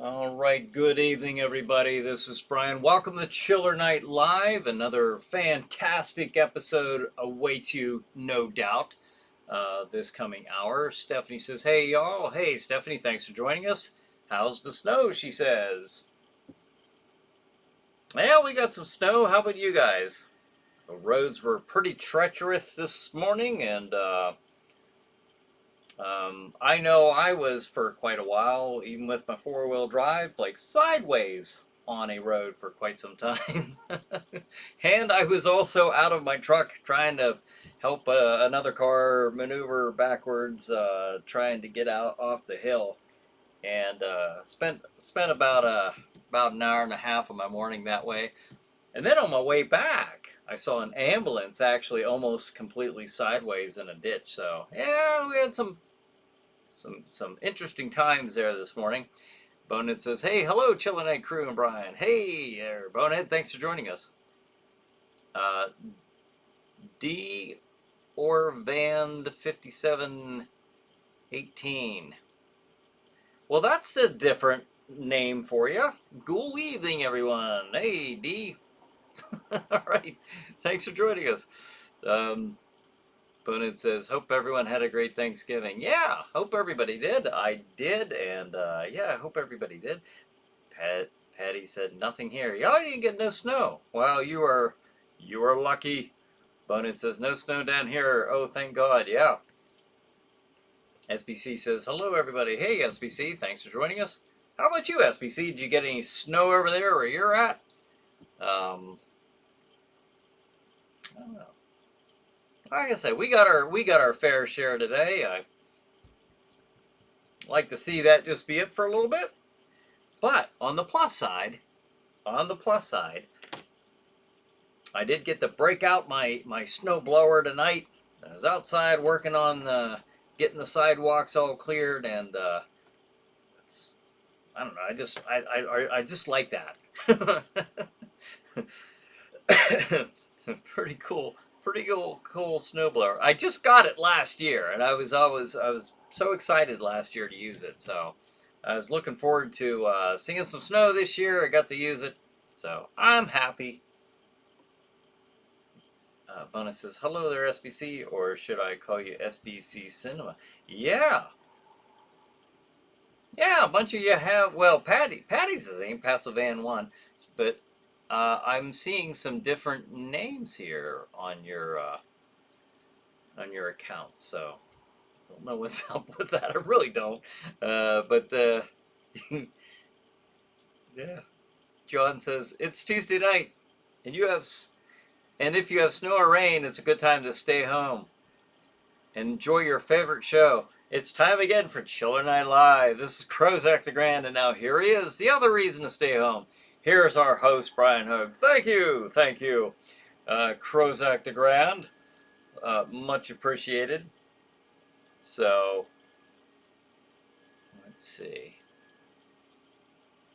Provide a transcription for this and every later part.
All right, good evening, everybody. This is Brian. Welcome to Chiller Night Live. Another fantastic episode awaits you, no doubt, this coming hour. Stephanie says, hey, y'all. Hey, Stephanie, thanks for joining us. How's the snow, she says. Yeah, we got some snow. How about you guys? The roads were pretty treacherous this morning, and I know I was for quite a while, even with my four-wheel drive, like sideways on a road for quite some time. And I was also out of my truck trying to help another car maneuver backwards, trying to get out off the hill, and spent about an hour and a half of my morning that way. And then on my way back, I saw an ambulance actually almost completely sideways in a ditch. So yeah, we had some interesting times there this morning. Bonehead says, hey, hello, ChillerNight crew and Brian. Hey there, Bonehead, thanks for joining us. D. Orvand 5718. Well, that's a different name for you. Good evening, everyone. Hey, D. All right, thanks for joining us. Bonehead says, hope everyone had a great Thanksgiving. Yeah, hope everybody did. I did, and yeah, I hope everybody did. Patty said, nothing here. Yeah, I didn't get no snow. Well, you are lucky. Bonehead says, no snow down here. Oh, thank God. Yeah. SBC says, hello, everybody. Hey, SBC, thanks for joining us. How about you, SBC? Did you get any snow over there where you're at? I don't know. Like I said, we got our fair share today. I like to see that just be it for a little bit. But on the plus side, I did get to break out my snow blower tonight. I was outside working on getting the sidewalks all cleared, and it's, I don't know. I just like that. Pretty cool snowblower. I just got it last year, and I was so excited last year to use it. So I was looking forward to seeing some snow this year. I got to use it, so I'm happy. Bonus says, hello there, SBC, or should I call you SBC Cinema? Yeah. Yeah, a bunch of you have, well, Patty's the same, Patsylvan 1, but I'm seeing some different names here on your accounts, so don't know what's up with that. I really don't. But yeah. John says it's Tuesday night, and if you have snow or rain, it's a good time to stay home and enjoy your favorite show. It's time again for Chiller Night Live. This is Crozak the Grand, and now here he is, the other reason to stay home. Here's our host, Bryan Hogue. Thank you, Crozak the Grand. Much appreciated. So, let's see.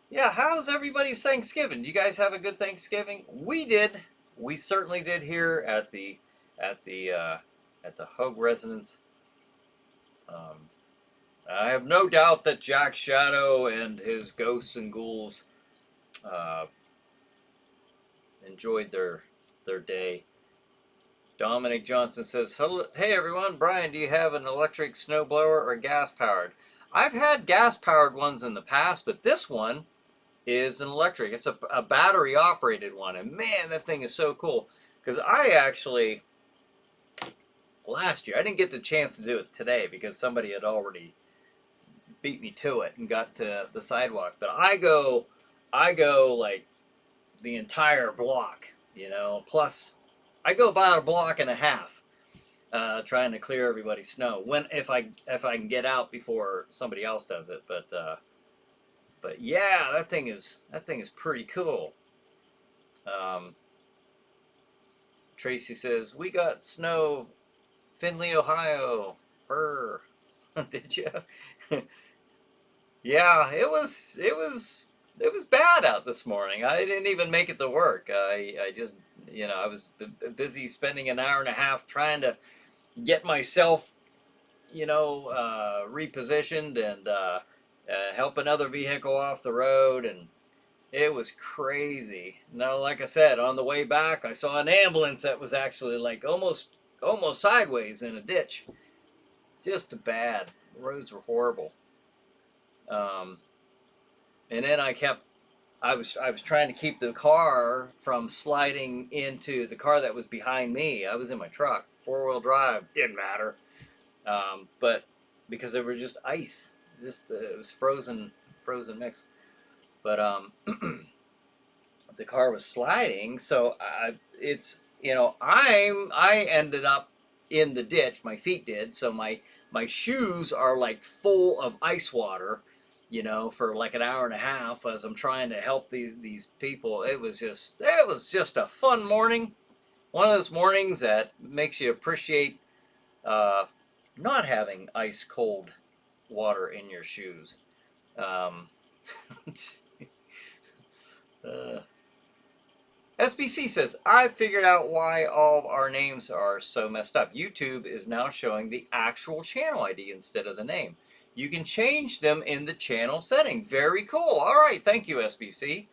Yeah, how's everybody's Thanksgiving? Do you guys have a good Thanksgiving? We did. We certainly did here at the Hogue residence. I have no doubt that Jack Shadow and his ghosts and ghouls enjoyed their day. Dominic Johnson says, hello, hey everyone, Brian, do you have an electric snowblower or gas powered? I've had gas powered ones in the past, but this one is an electric. It's a battery operated one, and man, that thing is so cool. Because I actually, last year, I didn't get the chance to do it today because somebody had already beat me to it and got to the sidewalk. But I go like the entire block, plus I go about a block and a half trying to clear everybody's snow if I can get out before somebody else does it. But yeah, that thing is pretty cool. Tracy says, we got snow, Findlay, Ohio. Brr. Did you? Yeah, it was bad out this morning. I didn't even make it to work. I just, I was busy spending an hour and a half trying to get myself, repositioned help another vehicle off the road, and it was crazy. Now, like I said, on the way back, I saw an ambulance that was actually like almost sideways in a ditch. Just bad. The roads were horrible. Um, and then I was trying to keep the car from sliding into the car that was behind me. I was in my truck, 4-wheel drive, didn't matter. But because there were just ice, it was frozen mix. But the car was sliding, so I ended up in the ditch. My feet did, so my shoes are like full of ice water, for like an hour and a half as I'm trying to help these people. It was just a fun morning. One of those mornings that makes you appreciate not having ice cold water in your shoes. Um, SBC says, I figured out why all of our names are so messed up. YouTube is now showing the actual channel ID instead of the name. You can change them in the channel setting. Very cool. All right. Thank you, SBC.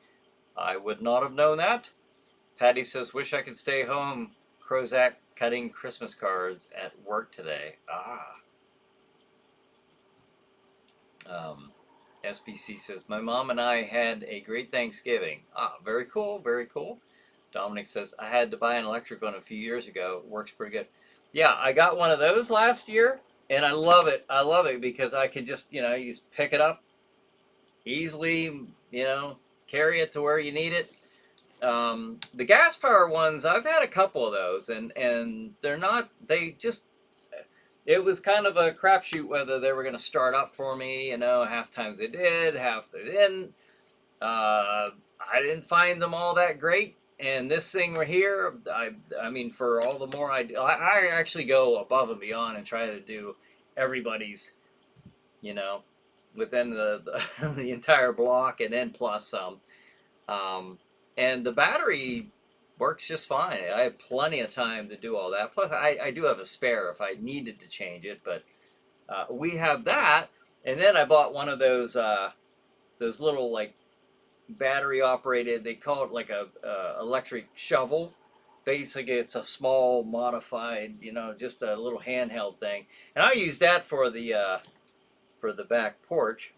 I would not have known that. Patty says, wish I could stay home. Crozak cutting Christmas cards at work today. SBC says, my mom and I had a great Thanksgiving. Very cool. Very cool. Dominic says, I had to buy an electric one a few years ago. It works pretty good. Yeah, I got one of those last year, and I love it. I love it because I can just, you just pick it up easily, carry it to where you need it. The gas power ones, I've had a couple of those, and it was kind of a crapshoot whether they were going to start up for me. Half times they did, half they didn't. I didn't find them all that great. And this thing right here, I mean, for all the more I actually go above and beyond and try to do everybody's, within the entire block and then plus some. And the battery works just fine. I have plenty of time to do all that. Plus, I do have a spare if I needed to change it. But we have that. And then I bought one of those little, like, battery operated, they call it like a electric shovel. Basically, it's a small modified, just a little handheld thing. And I use that for the back porch.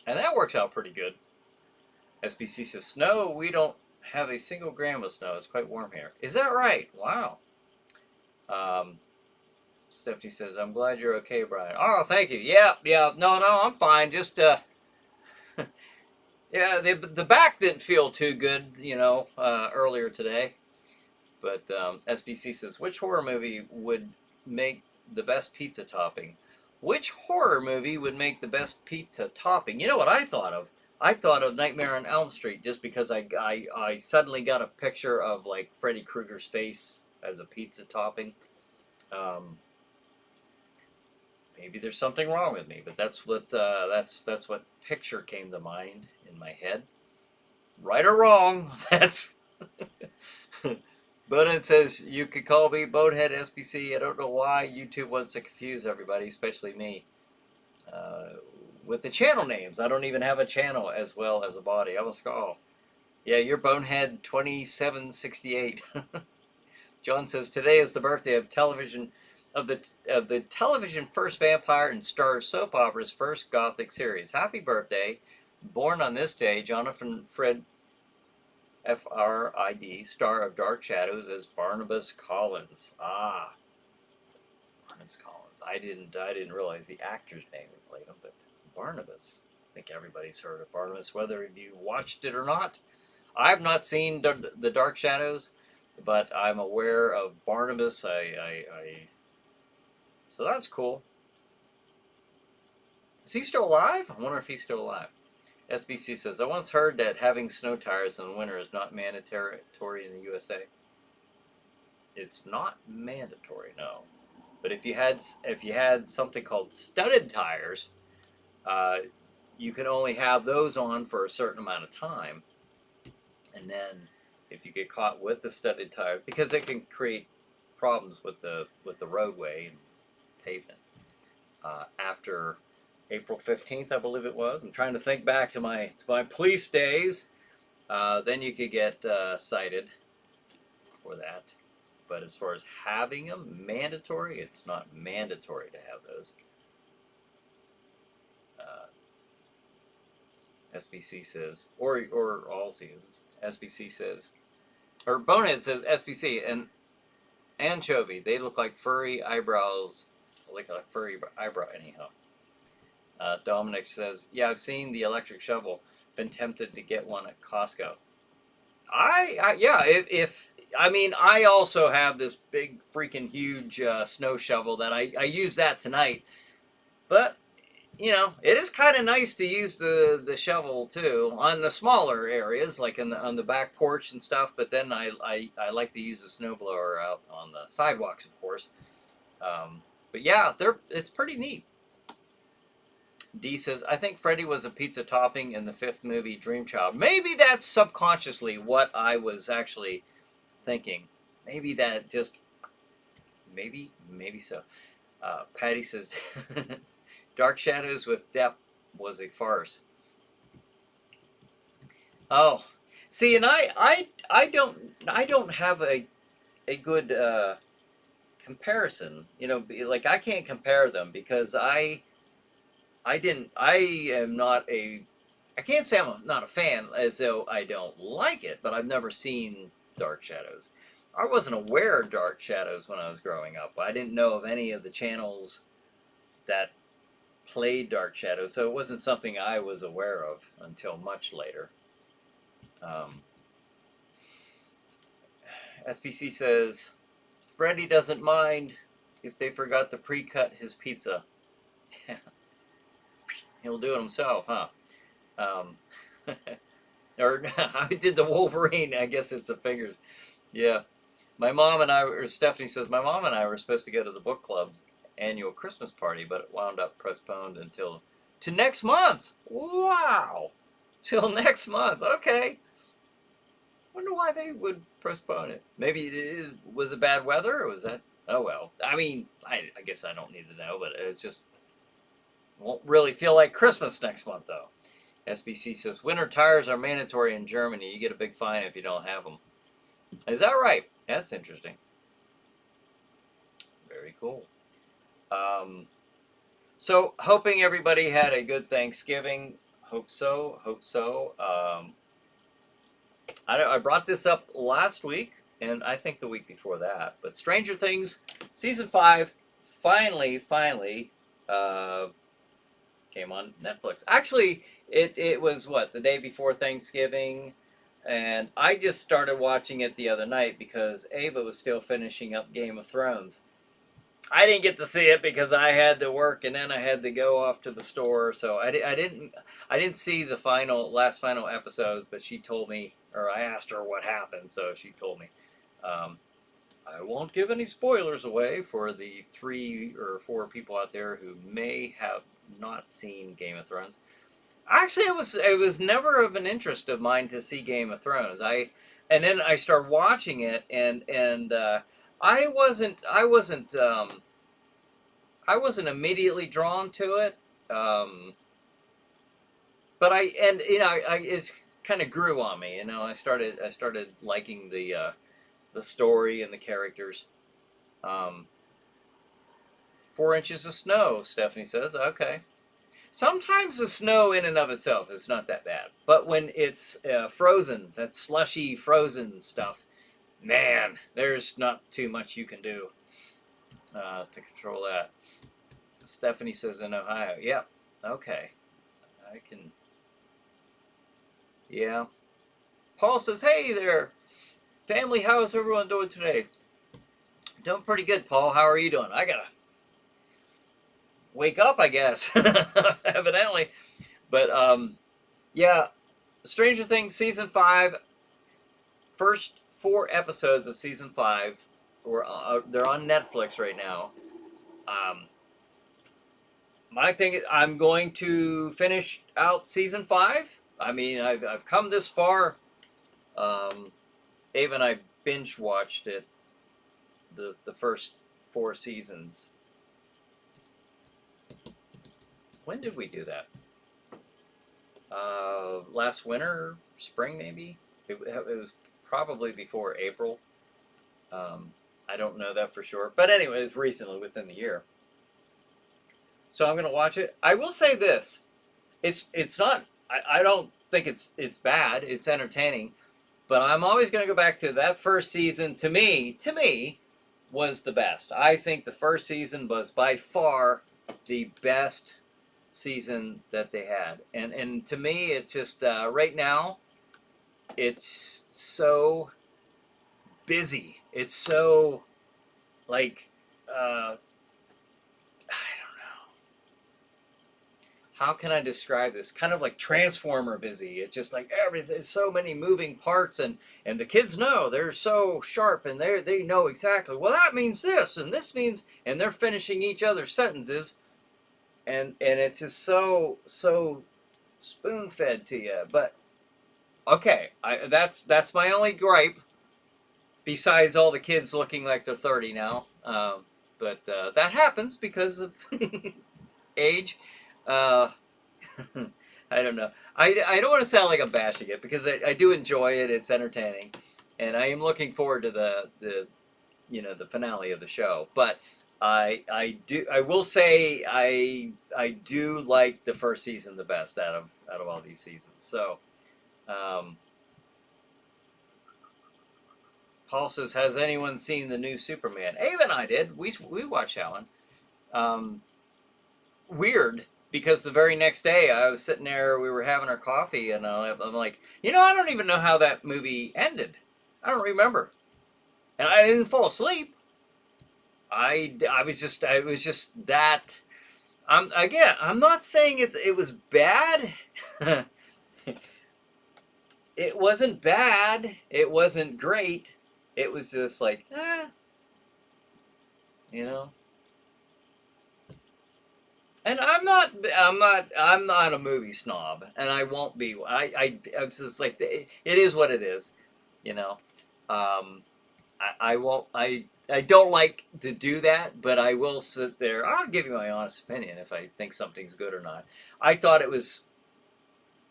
And that works out pretty good. SBC says, snow, we don't have a single gram of snow. It's quite warm here. Is that right? Wow. Stephanie says, I'm glad you're okay, Brian. Oh, thank you. Yeah. No, I'm fine. Just, yeah, the back didn't feel too good, earlier today. But SBC says, which horror movie would make the best pizza topping? Which horror movie would make the best pizza topping? You know what I thought of? I thought of Nightmare on Elm Street just because I suddenly got a picture of like Freddy Krueger's face as a pizza topping. Maybe there's something wrong with me, but that's what picture came to mind in my head. Right or wrong, that's. But it says you could call me Bonehead SBC. I don't know why YouTube wants to confuse everybody, especially me. With the channel names, I don't even have a channel as well as a body. I'm a skull. Yeah, you're Bonehead 2768. John says today is the birthday of television. Of the television first vampire and star of soap opera's first gothic series. Happy birthday. Born on this day, Jonathan Fred F.R.I.D., star of Dark Shadows as Barnabas Collins. Barnabas Collins. I didn't realize the actor's name who played him, but Barnabas. I think everybody's heard of Barnabas, whether you watched it or not. I've not seen the Dark Shadows, but I'm aware of Barnabas. So that's cool. Is he still alive? I wonder if he's still alive. SBC says, I once heard that having snow tires in the winter is not mandatory in the USA. It's not mandatory, no. But if you had something called studded tires, you can only have those on for a certain amount of time. And then if you get caught with the studded tire, because it can create problems with the roadway and pavement after April 15th, I believe it was. I'm trying to think back to my police days. Then you could get cited for that. But as far as having them mandatory, it's not mandatory to have those. SBC says, or all seasons. SBC says, or Bonehead says SBC and anchovy. They look like furry eyebrows, like a furry eyebrow. Anyhow, Dominic says, yeah, I've seen the electric shovel. Been tempted to get one at Costco. If I mean, I also have this big freaking huge snow shovel that I use that tonight, but you know, it is kind of nice to use the shovel too on the smaller areas, like on the back porch and stuff. But then I like to use the snowblower out on the sidewalks, of course. But yeah, it's pretty neat. D says, I think Freddy was a pizza topping in the 5th movie, Dream Child. Maybe that's subconsciously what I was actually thinking. Maybe that just, maybe so. Patty says, Dark Shadows with Depp was a farce. Oh, see, and I don't have a good comparison. You know, like I can't compare them because I am not a, I can't say I'm not a fan as though I don't like it, but I've never seen Dark Shadows. I wasn't aware of Dark Shadows when I was growing up. I didn't know of any of the channels that played Dark Shadows, so it wasn't something I was aware of until much later. SPC says, Freddy doesn't mind if they forgot to pre-cut his pizza. He'll do it himself, huh? Or I did the Wolverine. I guess it's the fingers. Yeah. My mom and I, or Stephanie says, my mom and I were supposed to go to the book club's annual Christmas party, but it wound up postponed to next month. Wow. Till next month. Okay. Wonder why they would postpone it. Maybe was it bad weather, or was that? Oh well. I mean, I guess I don't need to know, but it's just won't really feel like Christmas next month though. SBC says winter tires are mandatory in Germany. You get a big fine if you don't have them. Is that right? That's interesting. Very cool. So hoping everybody had a good Thanksgiving. Hope so. I brought this up last week, and I think the week before that. But Stranger Things season 5 finally came on Netflix. Actually, it was the day before Thanksgiving, and I just started watching it the other night because Ava was still finishing up Game of Thrones. I didn't get to see it because I had to work and then I had to go off to the store, so I didn't see the last final episodes. But she told me, or I asked her what happened, so she told me. I won't give any spoilers away for the 3 or 4 people out there who may have not seen Game of Thrones. Actually, it was never of an interest of mine to see Game of Thrones. And then I started watching it, and I wasn't immediately drawn to it, but it kind of grew on me. You know, I started liking the story and the characters. 4 inches of snow, Stephanie says. Okay. Sometimes the snow in and of itself is not that bad, but when it's frozen, that slushy frozen stuff, man, there's not too much you can do to control that. Stephanie says in Ohio. Yeah. Okay. I can. Yeah. Paul says, hey there. Family, how is everyone doing today? Doing pretty good, Paul. How are you doing? I gotta wake up, I guess. Evidently. But, yeah. Stranger Things Season 5. First 4 episodes of Season 5. They're on Netflix right now. My thing is, I'm going to finish out Season 5. I mean, I've come this far. Ava and I binge watched it, the first 4 seasons. When did we do that? Last winter, spring maybe. It was probably before April. I don't know that for sure, but anyway, it was recently within the year. So I'm gonna watch it. I will say this: it's not. I don't think it's bad. It's entertaining, but I'm always gonna go back to that first season. To me, was the best. I think the first season was by far the best season that they had, and to me, it's just right now, it's so busy. It's so like I don't know. How can I describe this? Kind of like Transformer busy. It's just like everything, so many moving parts, and the kids know they're so sharp, and they know exactly. Well, that means this, and this means, and they're finishing each other's sentences, and it's just so spoon fed to you. But okay, that's my only gripe. Besides all the kids looking like they're 30 now, but that happens because of age. Uh, I don't know. I don't want to sound like I'm bashing it because I do enjoy it. It's entertaining, and I am looking forward to the finale of the show. But I will say I do like the first season the best out of all these seasons. So. Um, Paul says, "Has anyone seen the new Superman?" Ava and I did. We watched that one. Um, Weird, because the very next day I was sitting there, we were having our coffee, and I'm like, I don't even know how that movie ended. I don't remember, and I didn't fall asleep. I was just that. I'm not saying it was bad. It wasn't bad. It wasn't great. It was just like, you know. And I'm not a movie snob, and I won't be. I'm just like, it is what it is, you know. Um, I won't. I don't like to do that, but I will sit there. I'll give you my honest opinion if I think something's good or not. I thought it was,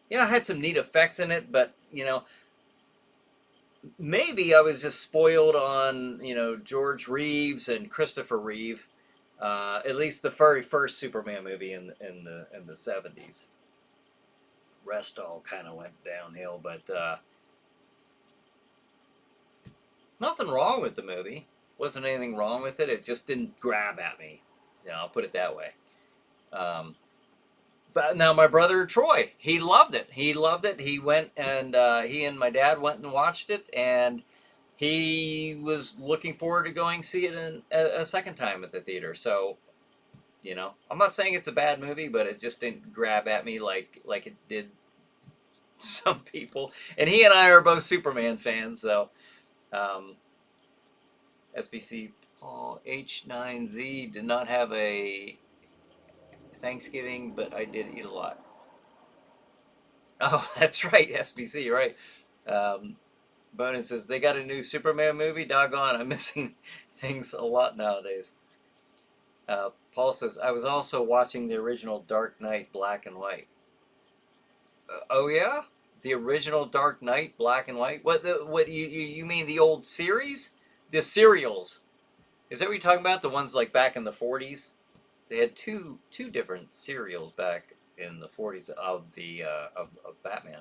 it had some neat effects in it, but maybe I was just spoiled on George Reeves and Christopher Reeve. At least the very first Superman movie in the 70s. Rest all kind of went downhill, but nothing wrong with the movie. Wasn't anything wrong with it. It just didn't grab at me. I'll put it that way. Um, but now my brother Troy, he loved it. He loved it. He went and he and my dad went and watched it, and he was looking forward to going see it a second time at the theater. So, I'm not saying it's a bad movie, but it just didn't grab at me like it did some people. And he and I are both Superman fans, so SBC Paul H9Z did not have a Thanksgiving, but I did eat a lot. Oh, that's right, SBC, right. Bonus says, they got a new Superman movie? Doggone, I'm missing things a lot nowadays. Paul says, I was also watching the original Dark Knight black and white. Oh yeah? The original Dark Knight black and white? What you mean the old series? The serials. Is that what you're talking about? The ones like back in the 40s? They had two different serials back in the 40s of the of Batman.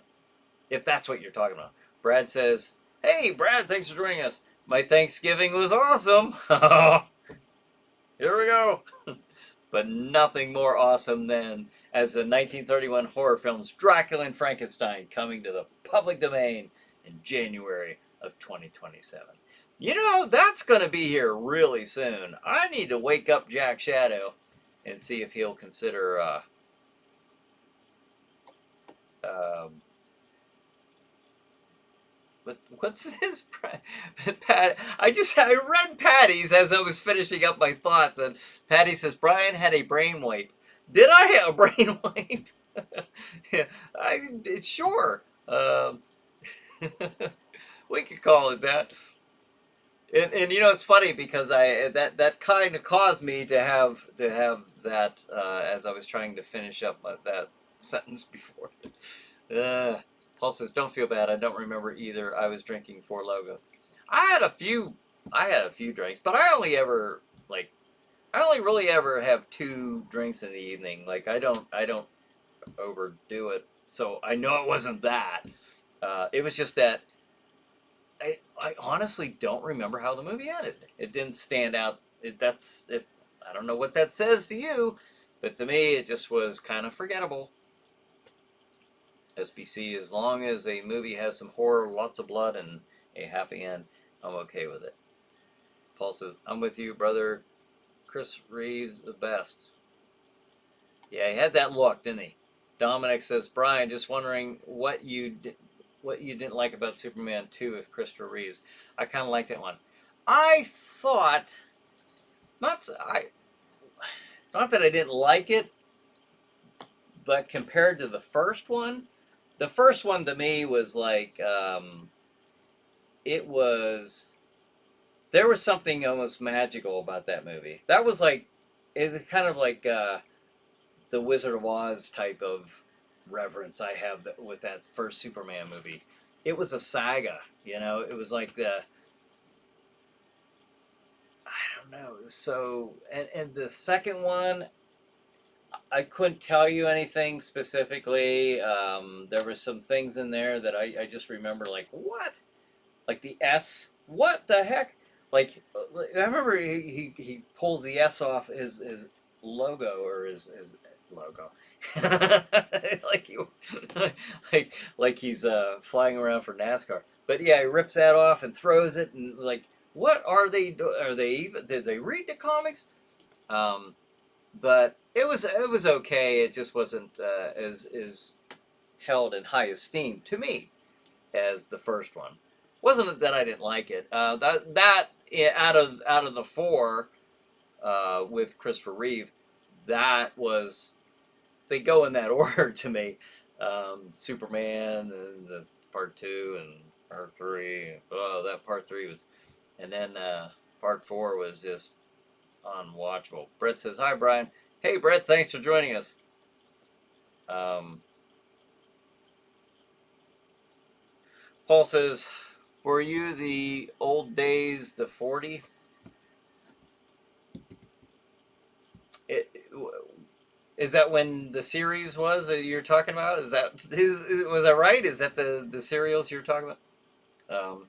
If that's what you're talking about. Brad says, "Hey, Brad, thanks for joining us. My Thanksgiving was awesome." Here we go. But nothing more awesome than as the 1931 horror films Dracula and Frankenstein coming to the public domain in January of 2027. That's going to be here really soon. I need to wake up Jack Shadow and see if he'll consider what's his Pat? I read Patty's as I was finishing up my thoughts, and Patty says Brian had a brainwave. Did I have a brainwave? Yeah, sure. We could call it that. And it's funny because that kind of caused me to have that as I was trying to finish up that sentence before. Paul says, "Don't feel bad. I don't remember either. I was drinking for Logo. I had a few. I had a few drinks, but I only really ever have 2 drinks in the evening. Like I don't overdo it. So I know it wasn't that. It was just that I honestly don't remember how the movie ended. It didn't stand out. That's if I don't know what that says to you, but to me it just was kind of forgettable. SBC, as long as a movie has some horror, lots of blood, and a happy end, I'm okay with it. Paul says, I'm with you, brother. Chris Reeves, the best. Yeah, he had that look, didn't he? Dominic says, Brian, just wondering what you didn't like about Superman 2 with Christopher Reeves. I kind of like that one. I thought, it's not that I didn't like it, but compared to the first one to me was like, there was something almost magical about that movie. That was like, it's kind of like the Wizard of Oz type of reverence I have with that first Superman movie. It was a saga, you know. It was like I don't know. So, and the second one, I couldn't tell you anything specifically. There were some things in there that I just remember, like, what? Like the S? What the heck? Like, I remember he pulls the S off his logo, or his logo. like you, like he's flying around for NASCAR. But yeah, he rips that off and throws it, and like, what are they doing? Are they even? Did they read the comics? But it was okay. It just wasn't as held in high esteem to me as the first one. Wasn't that I didn't like it. That out of the 4 with Christopher Reeve, that was, they go in that order to me. Superman and the part 2 and part 3. Oh, that part 3 was, and then part 4 was just unwatchable. Brett says, hi, Brian. Hey, Brett, thanks for joining us. Paul says, for you, the old days, the 40? Is that when the series was that you're talking about? Was that right? Is that the serials you're talking about?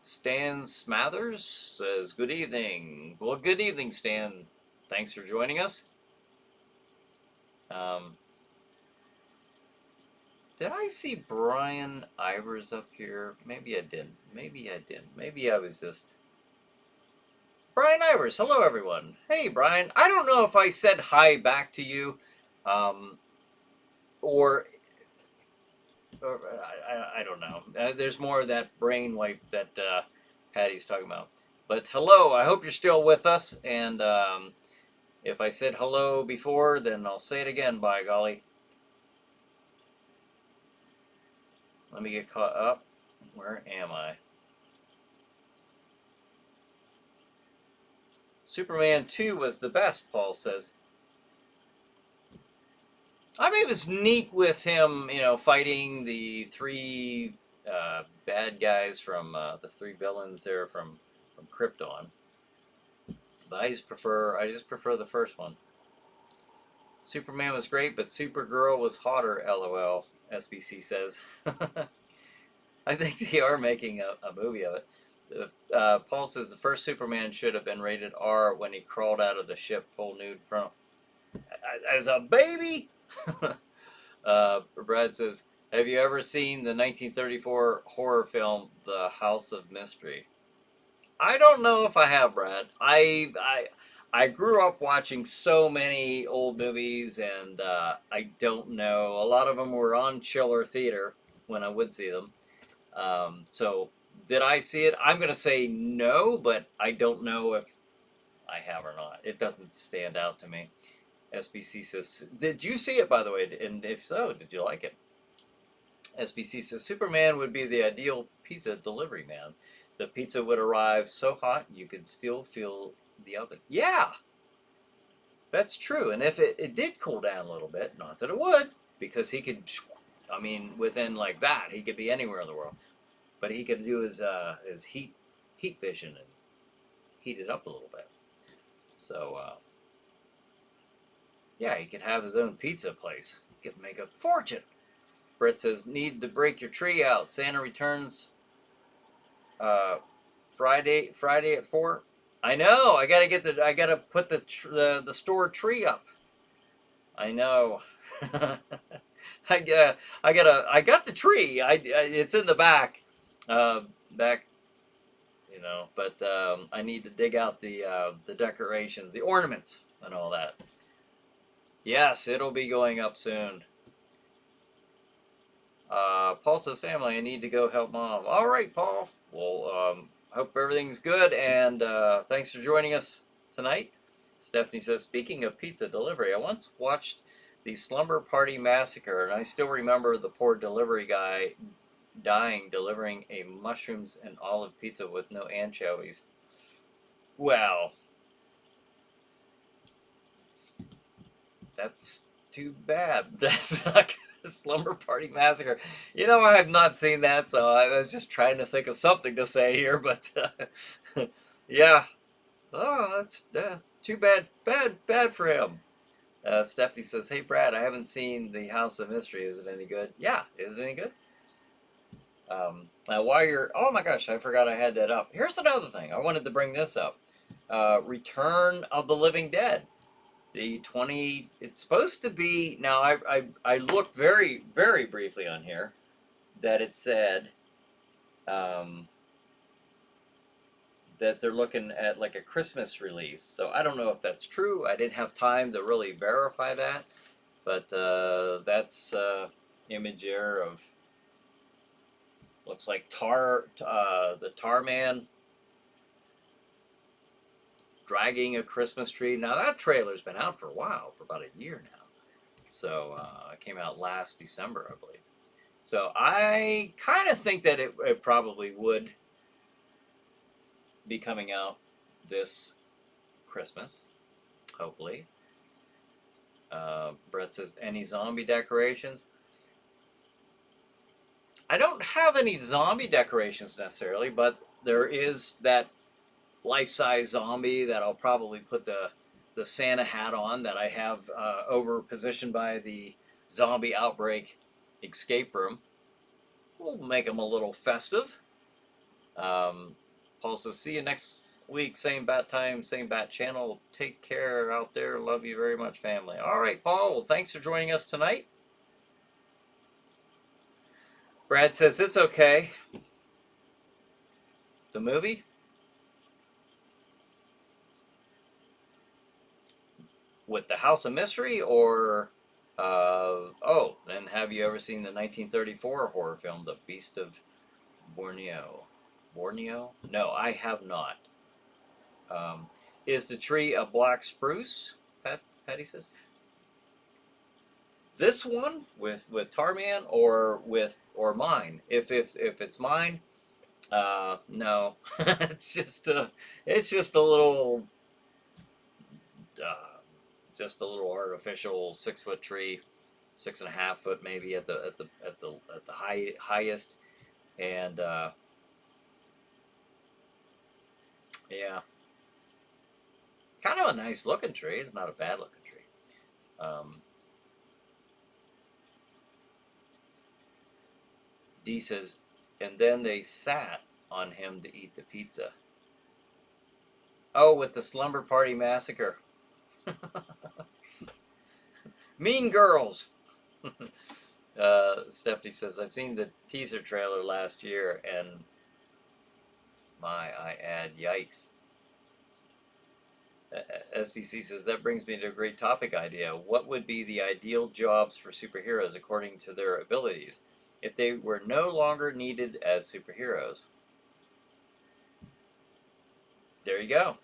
Stan Smathers says, good evening. Well, good evening, Stan. Thanks for joining us. Did I see Brian Ivers up here? Maybe I didn't. Maybe I didn't. Maybe I was just... Brian Ivers, hello everyone. Hey Brian, I don't know if I said hi back to you, or I don't know. There's more of that brain wipe that Patty's talking about. But hello, I hope you're still with us, and if I said hello before, then I'll say it again, by golly. Let me get caught up. Where am I? Superman 2 was the best, Paul says. I mean, it was neat with him, you know, fighting the 3 bad guys from the 3 villains there from Krypton. But I just prefer the first one. Superman was great, but Supergirl was hotter, LOL, SBC says. I think they are making a movie of it. Paul says the first Superman should have been rated R when he crawled out of the ship full nude front. As a baby? Brad says, have you ever seen the 1934 horror film, The House of Mystery? I don't know if I have, Brad. I grew up watching so many old movies, and I don't know. A lot of them were on Chiller Theater when I would see them. So, did I see it? I'm going to say no, but I don't know if I have or not. It doesn't stand out to me. SBC says, did you see it, by the way? And if so, did you like it? SBC says, Superman would be the ideal pizza delivery man. The pizza would arrive so hot you could still feel the oven. Yeah, that's true. And if it did cool down a little bit, not that it would, because he could, I mean, within like that, he could be anywhere in the world. But he could do his heat vision and heat it up a little bit. So yeah, he could have his own pizza place. He could make a fortune. Brett says, need to break your tree out. Santa returns Friday at 4. I know. I gotta put the store tree up. I know. I got the tree. It's in the back, back. You know, but I need to dig out the decorations, the ornaments, and all that. Yes, it'll be going up soon. Paul says, family, I need to go help mom. All right, Paul. Well, hope everything's good, and thanks for joining us tonight. Stephanie says, speaking of pizza delivery, I once watched the Slumber Party Massacre, and I still remember the poor delivery guy dying delivering a mushrooms and olive pizza with no anchovies. Well, that's too bad. That's not Slumber Party Massacre. You know, I have not seen that, so I was just trying to think of something to say here, but yeah. Oh, that's too bad. Bad for him. Stephanie says, hey, Brad, I haven't seen The House of Mystery. Is it any good? Yeah, is it any good? Now, while you're, oh my gosh, I forgot I had that up. Here's another thing. I wanted to bring this up. Return of the Living Dead. It's supposed to be, now I looked very, very briefly on here that it said that they're looking at like a Christmas release. So I don't know if that's true. I didn't have time to really verify that. But that's image there of, looks like the Tar Man dragging a Christmas tree. Now that trailer's been out for a while, for about a year now. So it came out last December, I believe. So I kind of think that it probably would be coming out this Christmas, hopefully. Brett says, any zombie decorations? I don't have any zombie decorations necessarily, but there is that life-size zombie that I'll probably put the Santa hat on that I have over positioned by the zombie outbreak escape room. We'll make them a little festive. Paul says, see you next week, same bat time, same bat channel. Take care out there. Love you very much, family. All right, Paul, well, thanks for joining us tonight. Brad says, it's okay. The movie? With the House of Mystery, or oh, then have you ever seen the 1934 horror film, The Beast of Borneo? Borneo? No, I have not. Is the tree a black spruce? Patty says. This one with Tarman or mine? If it's mine, no, it's just a little. Just a little artificial 6-foot tree, 6.5 foot maybe at the highest, and yeah, kind of a nice looking tree. It's not a bad looking tree. D says, and then they sat on him to eat the pizza. Oh, with the Slumber Party Massacre. Mean Girls. Stephanie says, I've seen the teaser trailer last year, and I add, yikes. SBC says, that brings me to a great topic idea. What would be the ideal jobs for superheroes according to their abilities if they were no longer needed as superheroes? There you go.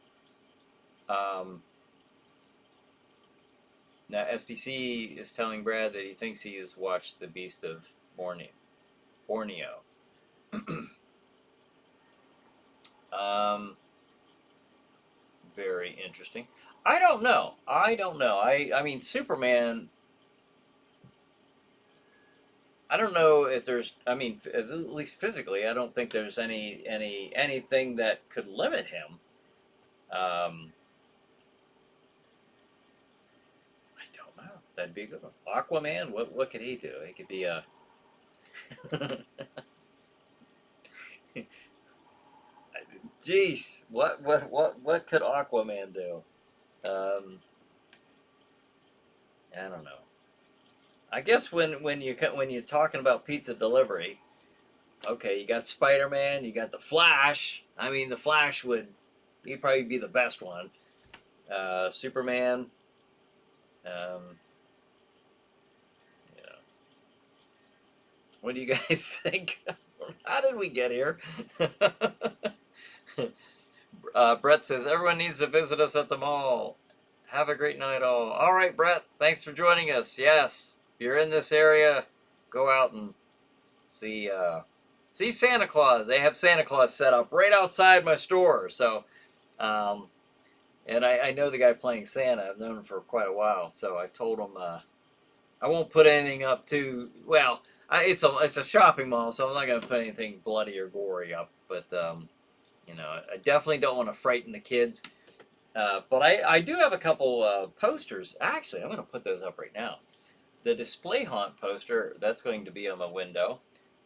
Now, SPC is telling Brad that he thinks he has watched The Beast of Borneo. very interesting. I don't know. I mean, Superman. I don't know if there's. I mean, at least physically, I don't think there's anything that could limit him. Um, I don't know. That'd be a good one. Aquaman. What could he do? He could be a. Jeez, what could Aquaman do? Um, I don't know. I guess when you're talking about pizza delivery, okay, you got Spider-Man, you got the Flash. I mean, the Flash he'd probably be the best one. Superman. Um, you know, what do you guys think? How did we get here? Brett says everyone needs to visit us at the mall. Have a great night, all. All right, Brett. Thanks for joining us. Yes, if you're in this area, go out and see Santa Claus. They have Santa Claus set up right outside my store. So, and I know the guy playing Santa. I've known him for quite a while. So I told him I won't put anything up too well. It's a shopping mall, so I'm not gonna put anything bloody or gory up. But you know, I definitely don't want to frighten the kids. But I do have a couple posters. Actually, I'm going to put those up right now. The Display Haunt poster, that's going to be on my window.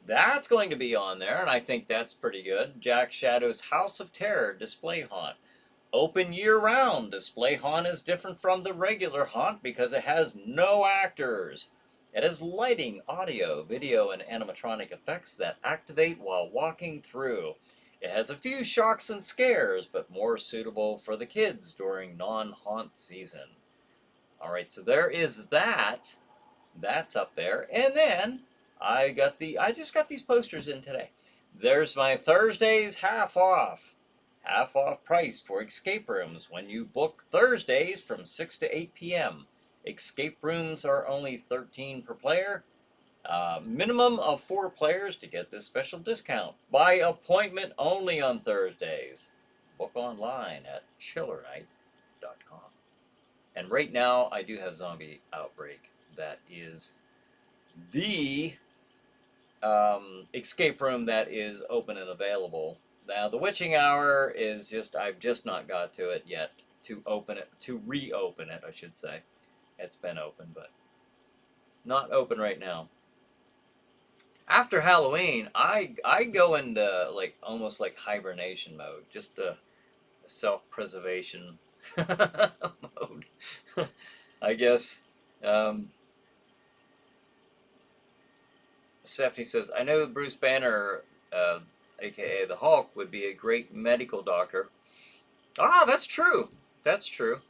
That's going to be on there, and I think that's pretty good. Jack Shadow's House of Terror Display Haunt. Open year-round. Display Haunt is different from the regular haunt because it has no actors. It has lighting, audio, video, and animatronic effects that activate while walking through. It has a few shocks and scares, but more suitable for the kids during non-haunt season. All right, so there is that. That's up there. And then I just got these posters in today. There's my Thursdays half off. Half off price for escape rooms when you book Thursdays from 6 to 8 p.m. Escape rooms are only $13 per player. Minimum of 4 players to get this special discount. By appointment only on Thursdays. Book online at ChillerNight.com. And right now, I do have Zombie Outbreak. That is the escape room that is open and available. Now, the Witching Hour is I've just not got to it yet to reopen it, I should say. It's been open, but not open right now. After Halloween, I go into almost like hibernation mode, just a self-preservation mode, I guess. Stephanie says, I know Bruce Banner, aka the Hulk, would be a great medical doctor. Ah, that's true. That's true.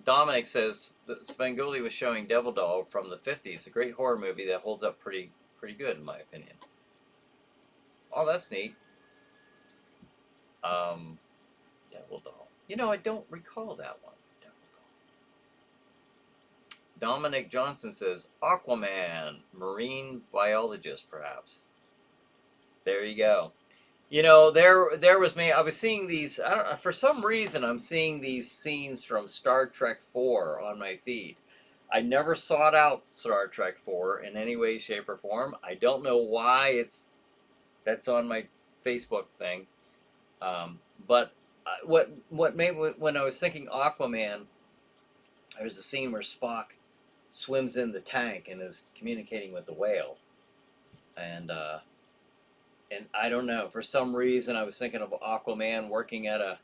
Dominic says that Svengoolie was showing Devil Doll from the 50s, a great horror movie that holds up pretty good in my opinion. Oh, that's neat. Devil Doll. You know, I don't recall that one. Devil Doll. Dominic Johnson says Aquaman, marine biologist, perhaps. There you go. You know, there was me. I was seeing these. I don't know, for some reason, I'm seeing these scenes from Star Trek 4 on my feed. I never sought out Star Trek 4 in any way, shape, or form. I don't know why that's on my Facebook thing. But what made when I was thinking Aquaman, there's a scene where Spock swims in the tank and is communicating with the whale, and I don't know, for some reason I was thinking of Aquaman working at a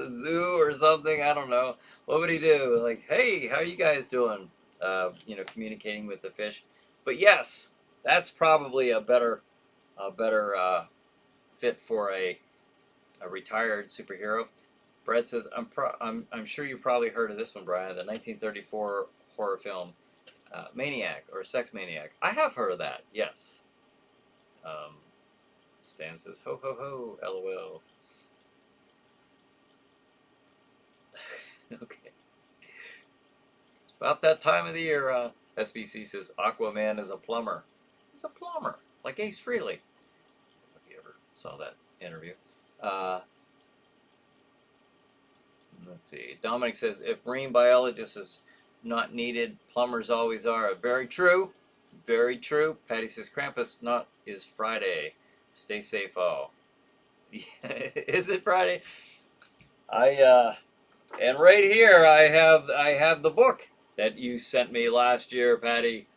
zoo or something. I don't know. What would he do? Like, hey, how are you guys doing? You know, communicating with the fish. But yes, that's probably a better fit for a retired superhero. Brett says, I'm sure you probably heard of this one, Brian, the 1934 horror film Maniac or Sex Maniac. I have heard of that. Yes. Stan says, ho ho ho, LOL. Okay. About that time of the year, SBC says Aquaman is a plumber. He's a plumber, like Ace Frehley. If you ever saw that interview. Let's see. Dominic says, if marine biologist is not needed, plumbers always are. Very true. Very true. Patty says, Krampus not is Friday. Stay safe, all. Is it Friday? And right here I have the book that you sent me last year, Patty.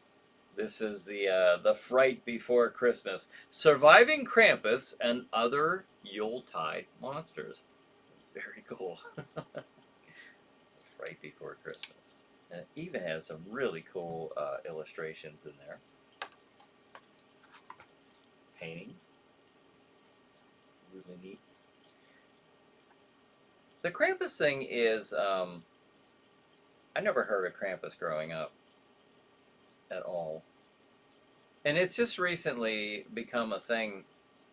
This is the Fright Before Christmas: Surviving Krampus and Other Yuletide Monsters. Very cool. Fright Before Christmas, and it even has some really cool illustrations in there. Paintings. Really neat. The Krampus thing is, I never heard of Krampus growing up at all. And it's just recently become a thing,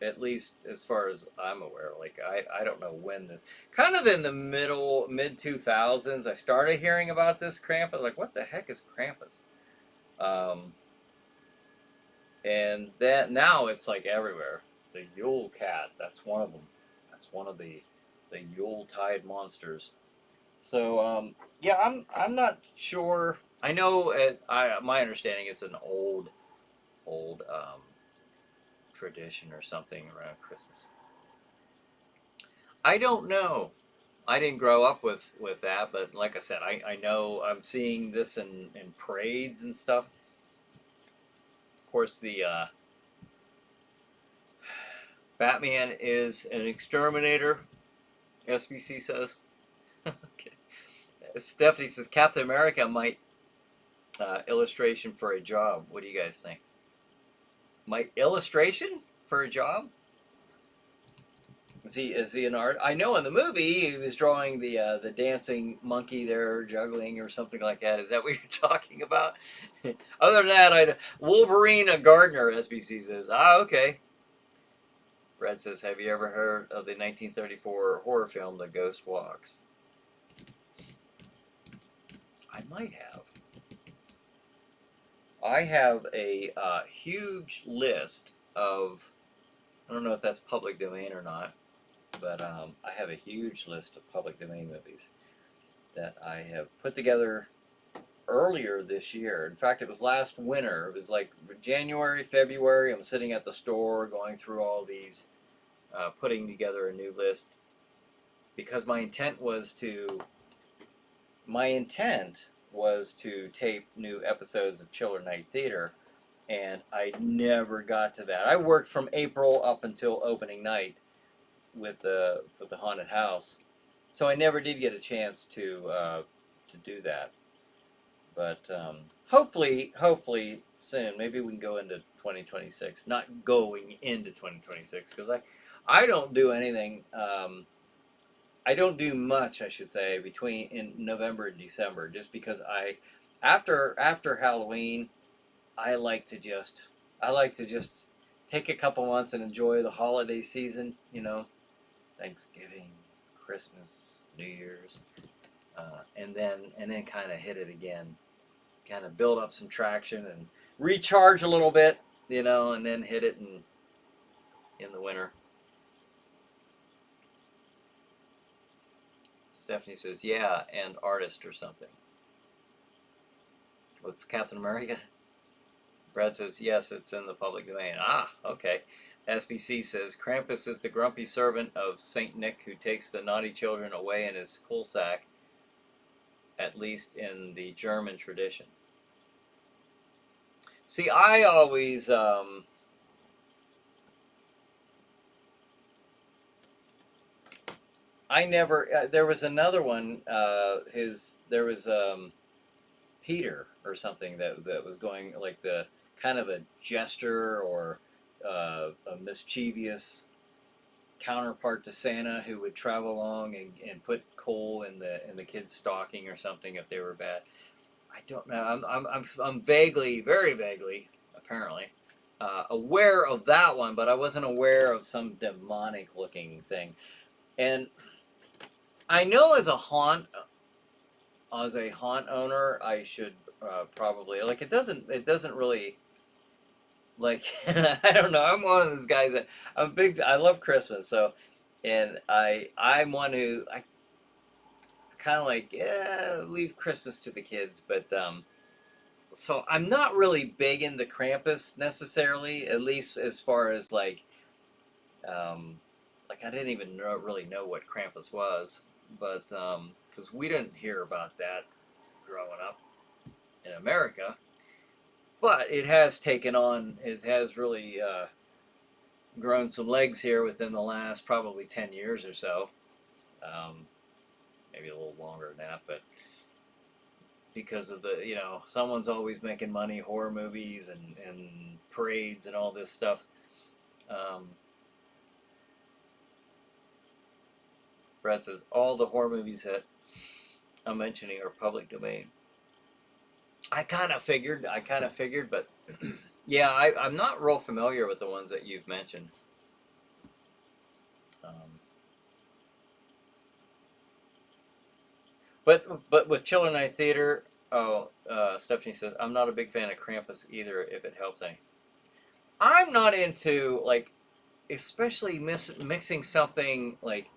at least as far as I'm aware. Like, I don't know when this, kind of in the mid 2000s, I started hearing about this Krampus. Like, what the heck is Krampus? And that now it's like everywhere. The Yule Cat, that's one of them. That's one of the Yuletide monsters. So yeah, I'm not sure. I know my understanding it's an old tradition or something around Christmas. I don't know. I didn't grow up with that, but like I said, I know I'm seeing this in parades and stuff. Of course, the Batman is an exterminator, SBC says. Okay. Stephanie says Captain America might illustration for a job. What do you guys think? Might illustration for a job? Is he an art? I know in the movie he was drawing the dancing monkey there juggling or something like that. Is that what you're talking about? Other than that, Wolverine a gardener. SBC says, okay. Brad says, have you ever heard of the 1934 horror film The Ghost Walks? I might have. I have a huge list of, I don't know if that's public domain or not, but I have a huge list of public domain movies that I have put together earlier this year. In fact, it was last winter. It was like January, February. I'm sitting at the store going through all these, putting together a new list because my intent was to tape new episodes of ChillerNight Theater, and I never got to that. I worked from April up until opening night for the haunted house, so I never did get a chance to do that. But hopefully soon. Maybe we can go into 2026. Not going into 2026 because I don't do anything. I don't do much, I should say, in November and December, just because after Halloween, I like to just take a couple months and enjoy the holiday season. You know, Thanksgiving, Christmas, New Year's, and then kind of hit it again, kind of build up some traction and recharge a little bit, you know, and then hit it in the winter. Stephanie says, yeah, and artist or something. With Captain America? Brad says, yes, it's in the public domain. Ah, okay. SBC says, Krampus is the grumpy servant of St. Nick who takes the naughty children away in his coal sack, at least in the German tradition. See, I always... I never. There was another one. There was Peter or something that was going like the kind of a jester or a mischievous counterpart to Santa who would travel along and put coal in the kids' stocking or something if they were bad. I don't know. I'm vaguely, very vaguely, apparently, aware of that one, but I wasn't aware of some demonic looking thing. And I know as a haunt owner, I should probably like it doesn't really like I don't know. I'm one of those guys that I love Christmas, so and I'm one who kind of like, yeah, leave Christmas to the kids. But so I'm not really big into Krampus necessarily, at least as far as like I didn't even really know what Krampus was, but because we didn't hear about that growing up in America, but it has taken on, it has really grown some legs here within the last probably 10 years or so. Um, Maybe a little longer than that, but because of the, someone's always making money, horror movies and parades and all this stuff. Um, Brad says all the horror movies that I'm mentioning are public domain. I kind of figured, but yeah, I'm not real familiar with the ones that you've mentioned. But with ChillerNight Theater, Stephanie says I'm not a big fan of Krampus either. If it helps any, I'm not into like, especially mixing something like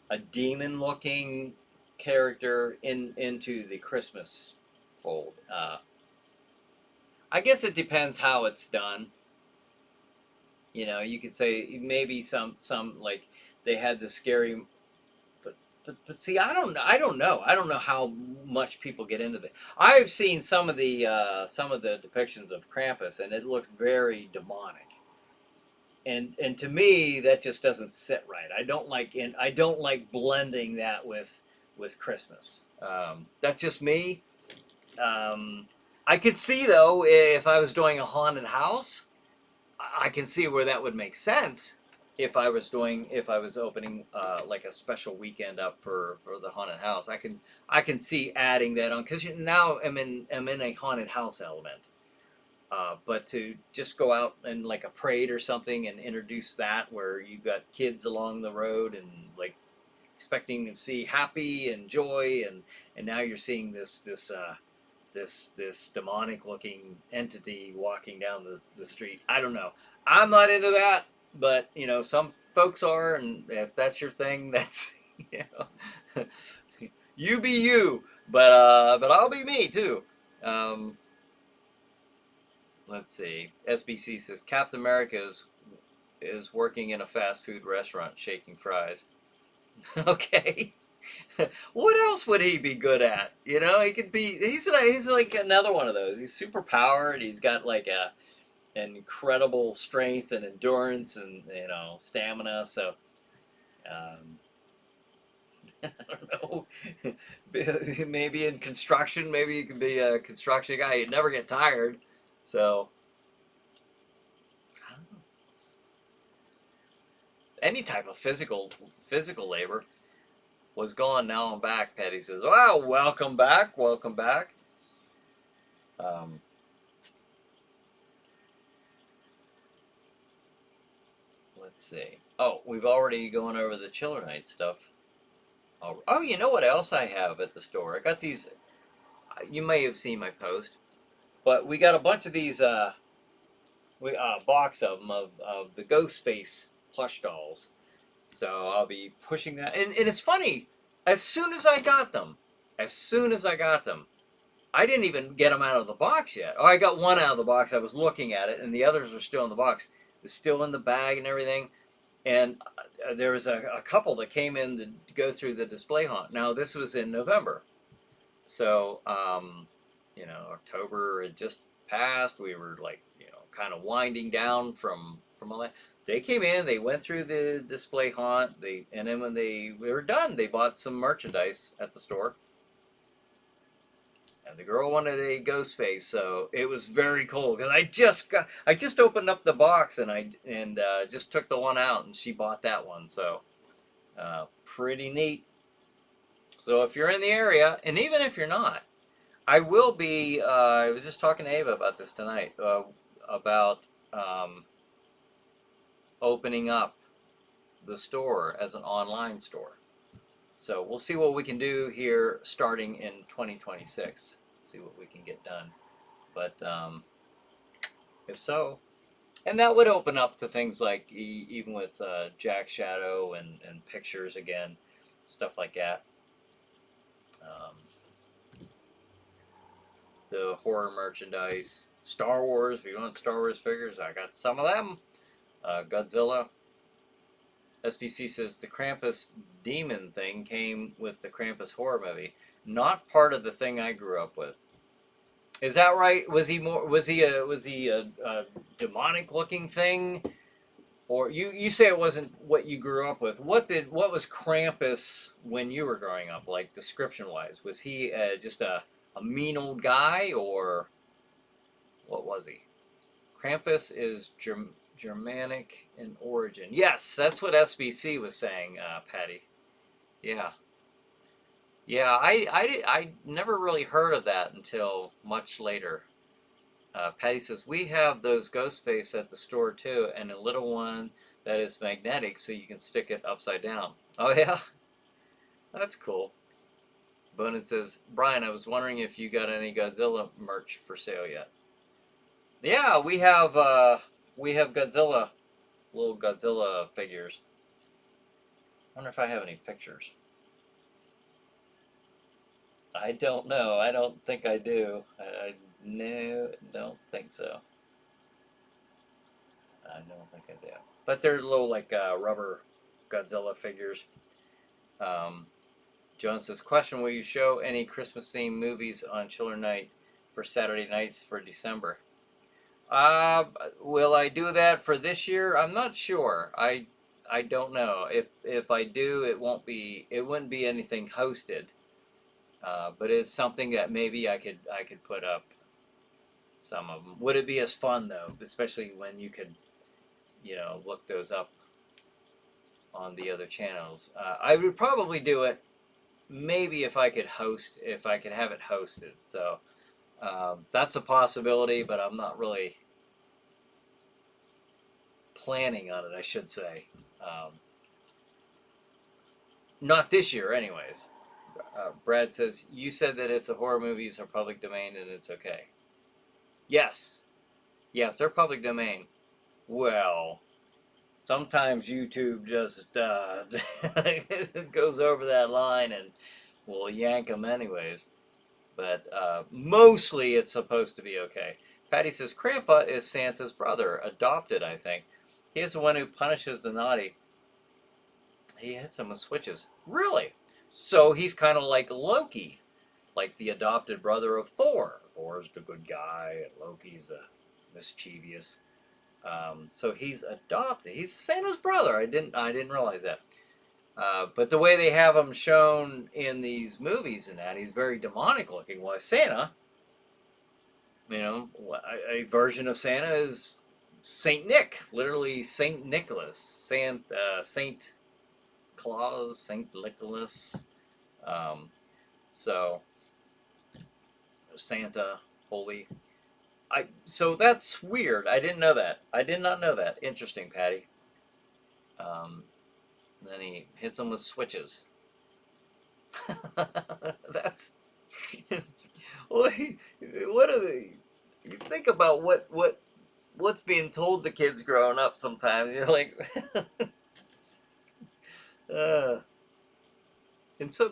a demon-looking character into the Christmas fold. I guess it depends how it's done. You could say maybe some like they had the scary, but see, I don't know how much people get into that. I've seen some of the depictions of Krampus, and it looks very demonic. And to me, that just doesn't sit right. I don't like blending that with Christmas. That's just me. I could see though, if I was doing a haunted house, I can see where that would make sense. If I was opening like a special weekend up for the haunted house, I can see adding that on, because now I'm in a haunted house element. But to just go out and like a parade or something and introduce that, where you got kids along the road and like expecting to see happy and joy, and now you're seeing this demonic looking entity walking down the street. I don't know. I'm not into that, but some folks are, and if that's your thing, that's you be you, but I'll be me too. Let's see. SBC says Captain America is working in a fast food restaurant shaking fries. Okay. What else would he be good at? He could be. He's like another one of those. He's super powered. He's got like an incredible strength and endurance and stamina. So I don't know. Maybe in construction. Maybe you could be a construction guy. You'd never get tired. So I don't know. Any type of physical labor was gone. Now I'm back. Patty says, "Wow, welcome back, welcome back." Let's see. Oh, we've already gone over the ChillerNight stuff. Oh, you know what else I have at the store? I got these. You may have seen my post, but we got a bunch of these. Box of them of the Ghostface plush dolls. So I'll be pushing that. And it's funny, as soon as I got them, I didn't even get them out of the box yet. Oh, I got one out of the box. I was looking at it, and the others were still in the box. It was still in the bag and everything. And there was a couple that came in to go through the display haunt. Now, this was in November. So, October had just passed. We were like, kind of winding down from all that. They came in, they went through the display haunt, and then when they were done, they bought some merchandise at the store. And the girl wanted a ghost face, so it was very cool, because I just opened up the box and just took the one out, and she bought that one. So pretty neat. So if you're in the area, and even if you're not, I will be. I was just talking to Ava about this tonight, about opening up the store as an online store. So we'll see what we can do here starting in 2026. See what we can get done. But if so, and that would open up to things like even with Jack Shadow and pictures again, stuff like that. Um, the horror merchandise, Star Wars. If you want Star Wars figures, I got some of them. Godzilla. SPC says the Krampus demon thing came with the Krampus horror movie. Not part of the thing I grew up with. Is that right? Was he more? Was he a demonic looking thing? Or you say it wasn't what you grew up with. What was Krampus when you were growing up, like description wise? Was he just a mean old guy, or what was he? Krampus is Germanic in origin. Yes, that's what SBC was saying, Patty. Yeah. Yeah, I never really heard of that until much later. Patty says, we have those ghost face at the store too, and a little one that is magnetic so you can stick it upside down. Oh, yeah? That's cool. Bonin says, Brian, I was wondering if you got any Godzilla merch for sale yet. Yeah, we have Godzilla, little Godzilla figures. I wonder if I have any pictures. I don't know. I don't think I do. No, don't think so. I don't think I do. But they're little like rubber Godzilla figures. Jones says, question, will you show any Christmas themed movies on ChillerNight for Saturday nights for December? Will I do that for this year? I'm not sure. I don't know. If I do, it wouldn't be anything hosted. But it's something that maybe I could put up some of them. Would it be as fun though, especially when you could, look those up on the other channels? I would probably do it maybe if I could have it hosted. So that's a possibility, but I'm not really planning on it, I should say. Not this year, anyways. Brad says, you said that if the horror movies are public domain, then it's okay. Yes. Yeah, if they're public domain. Well, sometimes YouTube just goes over that line and will yank them anyways. But mostly it's supposed to be okay. Patty says, Grandpa is Santa's brother, adopted, I think. He is the one who punishes the naughty. He hits them with switches. Really? So he's kind of like Loki, like the adopted brother of Thor. Thor's the good guy, and Loki's the mischievous. So he's adopted. He's Santa's brother. I didn't realize that. But the way they have him shown in these movies and that, he's very demonic looking. Well, Santa, a version of Santa is Saint Nick, literally Saint Nicholas, Saint Claus, Saint Nicholas. So Santa, holy. So that's weird. I didn't know that. I did not know that. Interesting, Patty. Then he hits them with switches. That's what are they? You think about what's being told to kids growing up. Sometimes you're like, and so.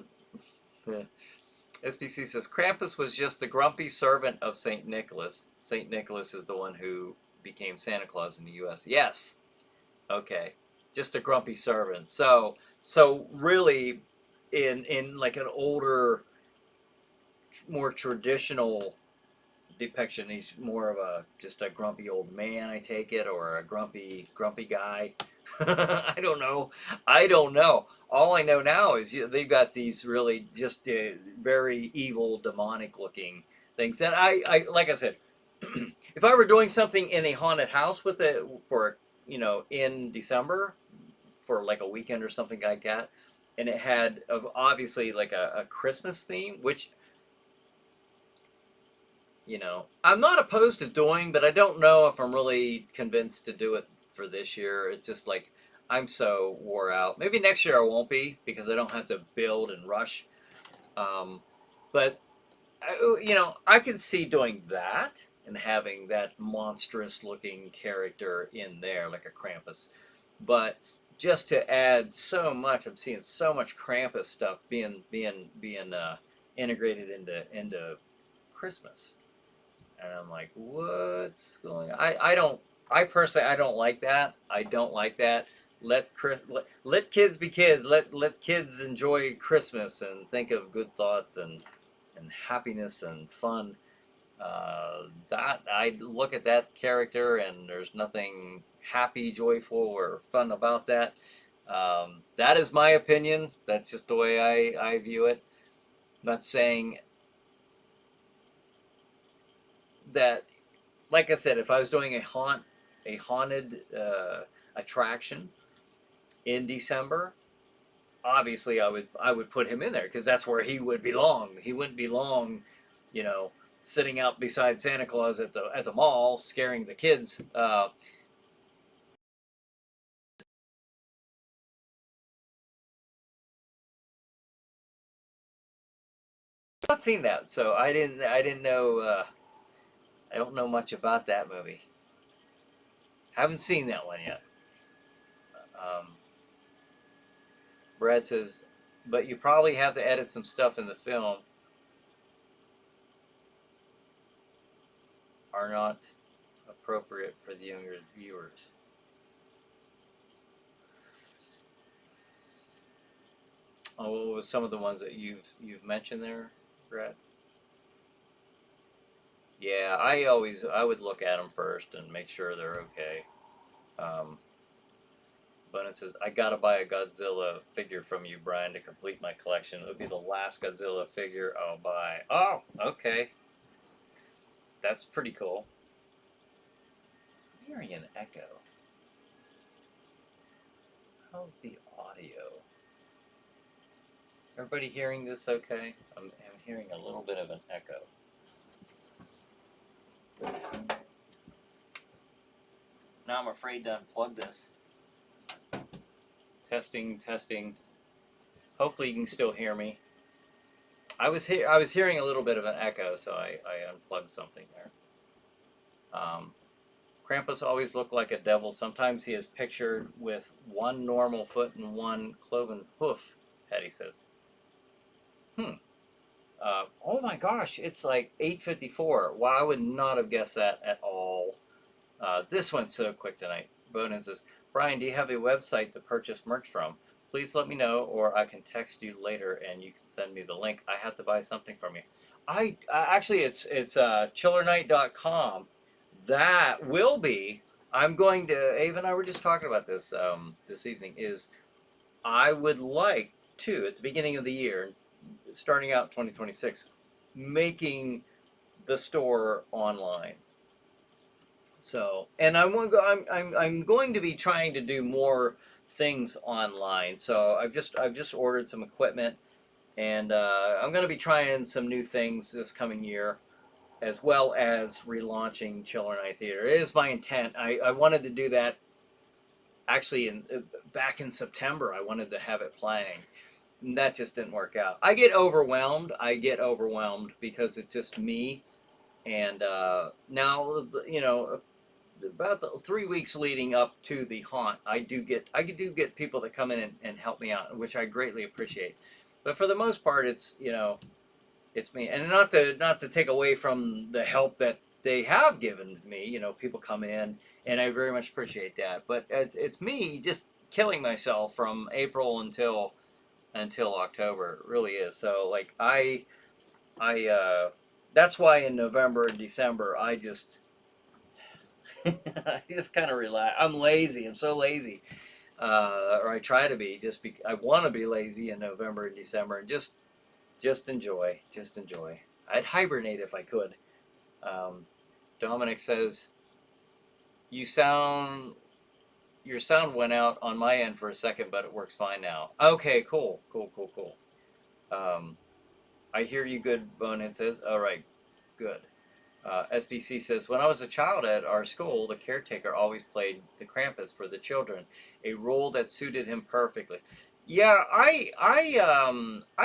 SPC says Krampus was just the grumpy servant of Saint Nicholas. Saint Nicholas is the one who became Santa Claus in the U.S. Yes. Okay. Just a grumpy servant. So really, in like an older, more traditional depiction, he's more of just a grumpy old man, I take it, or a grumpy guy. I don't know. All I know now is they've got these really just very evil, demonic looking things. And I like I said, if I were doing something in a haunted house with it in December for like a weekend or something like that, and it had obviously like a Christmas theme, which I'm not opposed to doing, but I don't know if I'm really convinced to do it for this year. It's just like I'm so wore out. Maybe next year I won't be because I don't have to build and rush. But I could see doing that and having that monstrous looking character in there like a Krampus. But just to add so much, I'm seeing so much Krampus stuff being integrated into Christmas. And I'm like, what's going on? I personally, I don't like that. I don't like that. Let kids be kids. Let kids enjoy Christmas and think of good thoughts and happiness and fun. That I look at that character and there's nothing happy, joyful, or fun about that. That is my opinion. That's just the way I view it. I'm not saying that, like I said, if I was doing a haunted attraction in December, obviously I would put him in there because that's where he would belong. He wouldn't belong, you know, sitting out beside Santa Claus at the mall scaring the kids. Not seen that, so I didn't know. I don't know much about that movie. Haven't seen that one yet. Um, Brad says, but you probably have to edit some stuff in the film are not appropriate for the younger viewers. Oh, what was some of the ones that you've mentioned there, Brad? Yeah, I would look at them first and make sure they're okay. Um, but it says I gotta buy a Godzilla figure from you, Brian, to complete my collection. It would be the last Godzilla figure I'll buy. Oh, okay, that's pretty cool. I'm hearing an echo. How's the audio? Everybody hearing this okay? I'm hearing a little bit of an echo. Now I'm afraid to unplug this. Testing, testing. Hopefully you can still hear me. I was hearing a little bit of an echo, so I unplugged something there. Krampus always looked like a devil. Sometimes he is pictured with one normal foot and one cloven hoof, Patty says. Oh my gosh, it's like 8:54. Wow, I would not have guessed that at all. This went so quick tonight. Bonin says, Brian, do you have a website to purchase merch from? Please let me know, or I can text you later and you can send me the link. I have to buy something from you. I actually, it's ChillerNight.com. That will be. I'm going to. Ava and I were just talking about this this evening. Is I would like to at the beginning of the year, starting out 2026, making the store online. So, and I'm going to be trying to do more things online. So I've just ordered some equipment, and I'm going to be trying some new things this coming year, as well as relaunching Chiller Night Theater. It is my intent. I wanted to do that actually back in September. I wanted to have it playing. And that just didn't work out. I get overwhelmed. Because it's just me. And now, about the 3 weeks leading up to the haunt, I do get people that come in and help me out, which I greatly appreciate. But for the most part, it's me, and not to take away from the help that they have given me. People come in, and I very much appreciate that. But it's me just killing myself from April until October. It really is. So like I that's why in November and December I just I just kind of relax. I'm lazy. I'm so lazy, or I try to be. I want to be lazy in November and December, and just enjoy. Just enjoy. I'd hibernate if I could. Um, Dominic says, "You sound your sound went out on my end for a second, but it works fine now." Okay, cool, cool, cool, cool. Um, I hear you good, Bonehead says. All right, good. SBC says, when I was a child at our school, the caretaker always played the Krampus for the children, a role that suited him perfectly. Yeah, I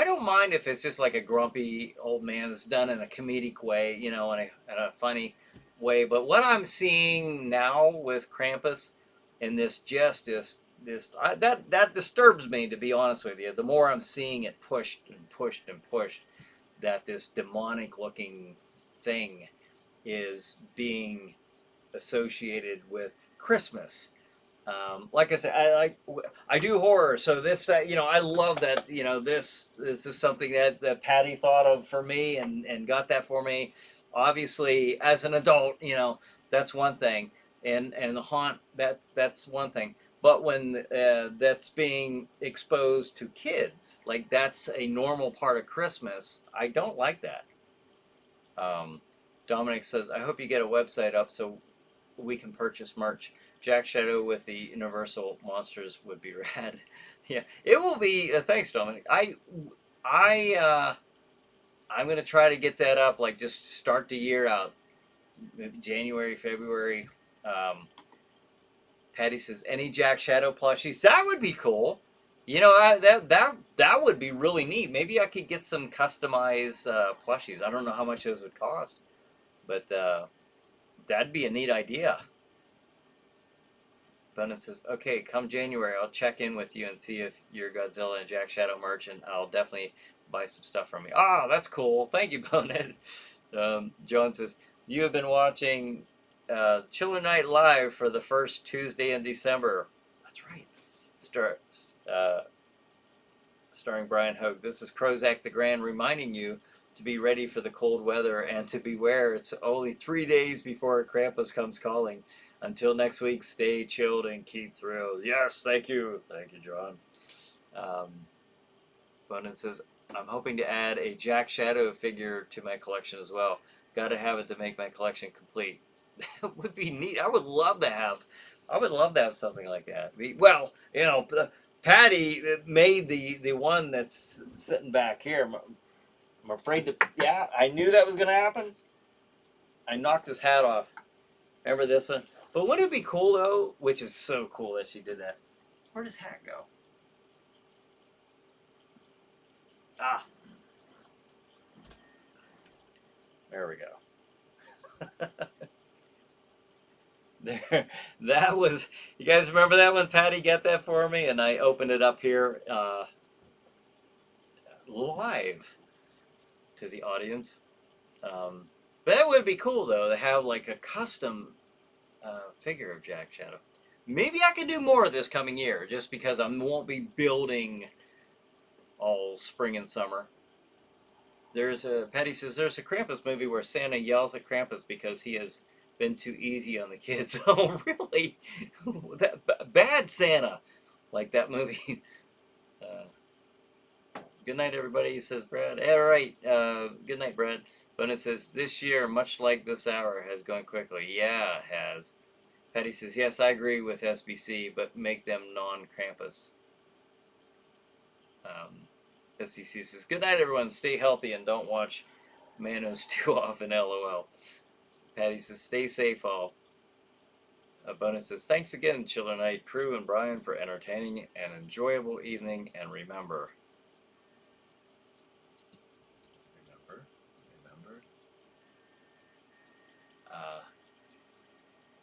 don't mind if it's just like a grumpy old man that's done in a comedic way, in a funny way. But what I'm seeing now with Krampus and this justice, that disturbs me, to be honest with you. The more I'm seeing it pushed and pushed and pushed, that this demonic looking thing is being associated with Christmas. Like I said, I do horror, so this I love that this is something that Patty thought of for me and got that for me. Obviously, as an adult, that's one thing, and the haunt that's one thing. But when that's being exposed to kids, like that's a normal part of Christmas, I don't like that. Um, Dominic says, I hope you get a website up so we can purchase merch. Jack Shadow with the Universal Monsters would be rad. Yeah, it will be. Thanks, Dominic. I'm gonna try to get that up. Like just start the year out, maybe January, February. Patty says any Jack Shadow plushies. That would be cool. That would be really neat. Maybe I could get some customized plushies. I don't know how much those would cost, but that'd be a neat idea. Bennett says, okay, come January, I'll check in with you and see if you're Godzilla and Jack Shadow merch, and I'll definitely buy some stuff from you. Ah, that's cool. Thank you, Bonehead. John says, you have been watching ChillerNight Live for the first Tuesday in December. That's right. Starring Bryan Hogue. This is Crozak the Grand reminding you to be ready for the cold weather and to beware. It's only 3 days before Krampus comes calling. Until next week, stay chilled and keep thrilled. Yes, thank you. Thank you, John. Bonin says, I'm hoping to add a Jack Shadow figure to my collection as well. Got to have it to make my collection complete. That would be neat. I would love to have something like that. Well, Patty made the one that's sitting back here. I'm afraid to, yeah, I knew that was going to happen. I knocked his hat off. Remember this one? But wouldn't it be cool, though, which is so cool that she did that. Where does hat go? Ah. There we go. There, that was, you guys remember that when Patty got that for me? And I opened it up here live to the audience. But that would be cool, though, to have like a custom figure of Jack Shadow. Maybe I can do more of this coming year, just because I won't be building all spring and summer. Patty says, there's a Krampus movie where Santa yells at Krampus because he has been too easy on the kids. Oh, really? That bad Santa, like that movie. Good night, everybody, says Brad. All right. Good night, Brad. But it says, this year, much like this hour, has gone quickly. Yeah, it has. Patty says, yes, I agree with SBC, but make them non-Krampus. SBC says, good night, everyone. Stay healthy and don't watch Manos too often, LOL. Patty says, stay safe, all. Bonus says, thanks again, ChillerNight crew and Brian, for entertaining an enjoyable evening, and remember.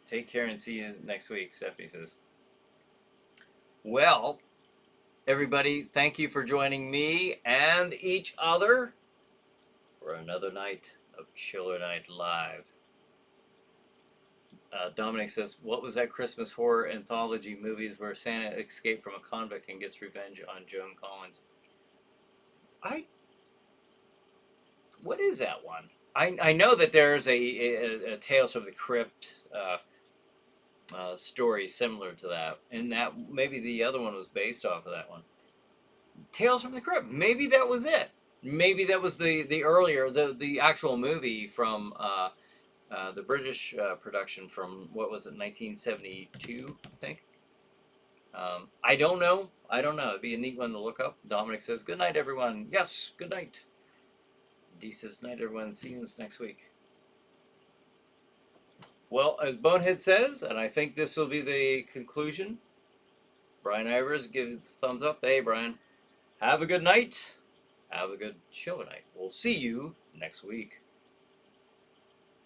Take care and see you next week, Stephanie says. Well, everybody, thank you for joining me and each other for another night of ChillerNight Live. Dominic says, what was that Christmas horror anthology movies where Santa escaped from a convict and gets revenge on Joan Collins? What is that one? I know that there's a Tales from the Crypt story similar to that, and that maybe the other one was based off of that one. Tales from the Crypt. Maybe that was it. Maybe that was the earlier the actual movie from the British production from, what was it, 1972, I think. I don't know. It'd be a neat one to look up. Dominic says, good night, everyone. Yes, good night. D says, night, everyone. See you next week. Well, as Bonehead says, and I think this will be the conclusion, Brian Ivers gives the thumbs up. Hey, Brian. Have a good night. Have a good show night. We'll see you next week.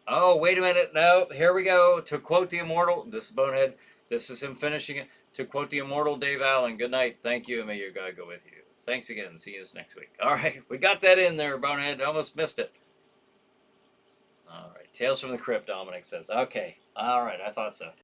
Oh, wait a minute. No, here we go. To quote the immortal, this is Bonehead. This is him finishing it. To quote the immortal Dave Allen, good night. Thank you, and may your God go with you. Thanks again. See you next week. All right. We got that in there, Bonehead. Almost missed it. All right. Tales from the Crypt, Dominic says. Okay. All right. I thought so.